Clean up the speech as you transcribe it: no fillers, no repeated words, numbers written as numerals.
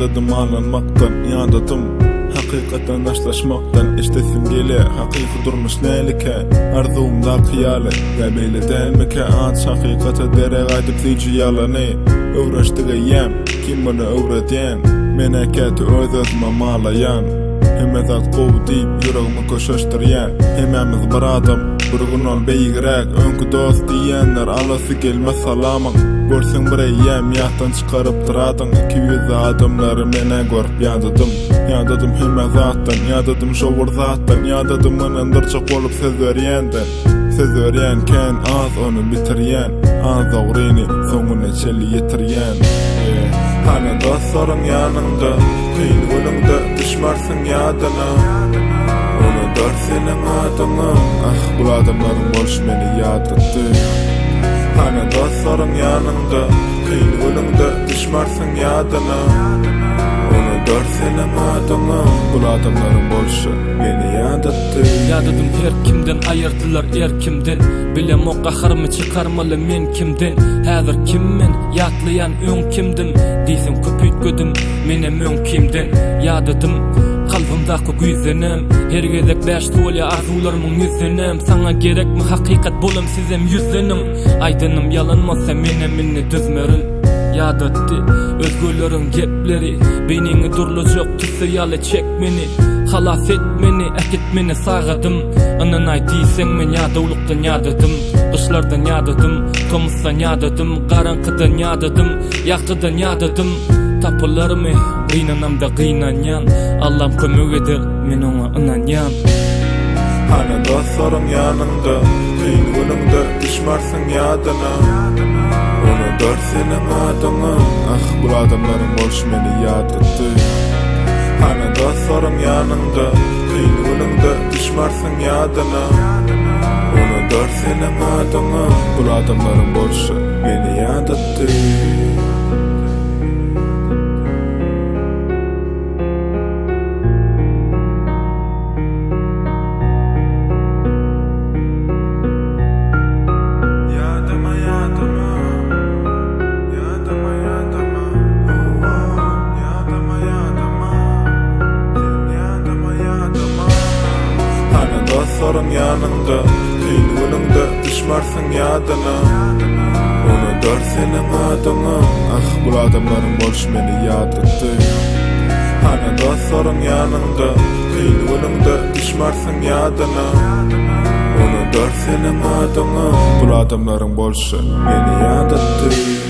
Yandadım ağlanmaktan, yandadım hakikaten aşlaşmaktan. İştesim gele hakiki durmuş neylike, arzumda kıyale Gabeyle delmeke anç hakikata derek aydıp zici yalanı. Öwreşdige yem, kim bunu öwredyen, meneketi öz-özüme malayan. Hemezat gow diýip ýüregimi köşeşdirýän, hememiz bir adam, bir günon beýigirek. Öňkü dost diýenler alasy gelmez salamyň. Görseň bir eýýäm ýatdan çykaryp duradyň, 200 adamlary mene görüp ýadadım. Ýadadım hemezatdan, ýadadım şowur zatdan, ýadadım mınandyrça bolup söz berýänden. Söz berýänken az onu bitirýän, az dogryny soňuna çeli ýetirýän. Hana dostlaryň ýanynda, kyn gülüňde düşmarsyň ýadyna. Onu dört seniň adyňy, ah bu adamlaryň boş meni ýadatdy. Hana dostlaryň ýanynda, kyn gülüňde düşmarsyň ýadyna. Onu dört seniň adyňy, bu adamlaryň boş meni ýadatdy. Ýadadım her kimden ayırdılar erkimden. Bilem o gaharmy çykarmaly men kimden. Häzir kimmen ýatlayan öň kimdim. Diýsen köpüýtgedim menem öň kimden. Ýadadım kalbymdaky güýzenem, her gezek bäş tolya arzularymyň ýüzenem. Saňa gerekmi hakykat bolam sizem ýüzenim. Aýdynym ýalanmasa menemini düzmerin. Ýadatdy özgöleriň gepleri, beniňi durlajak tüse ýaly çek meni. Halas et meni, ekit meni sagadym. Anan ay diýseň men ýadawlykdan ýadadım. Gyşlardan ýadadım, tomusdan ýadadım, garankydan ýadadım, ýaktydan ýadadım. Tapylarmy gynanamda gynanýan, Allah'ım kömek eder, men oňa ynanýan. Hana dostlaryň ýanynda, kyn gülüňde düşmarsyň ýadyna. Onu dört seniň adyňy, ah bu adamlaryň boş meni ýadatdy. Hana dostlaryň ýanynda, kyn gülüňde düşmarsyň ýadyna. Onu dört seniň adyňy, bu adamlaryň boş meni ýadatdy. Dostlaryň ýanynda, kyn gülüňde düşmarsyň ýadyna. Onu dört seniň adyňy, ah bu adamlaryň boş meni ýadatdy. Hana dostlaryň ýanynda, kyn gülüňde düşmarsyň ýadyna. Onu dört seniň adyňy, bu adamlaryň boş meni ýadatdy.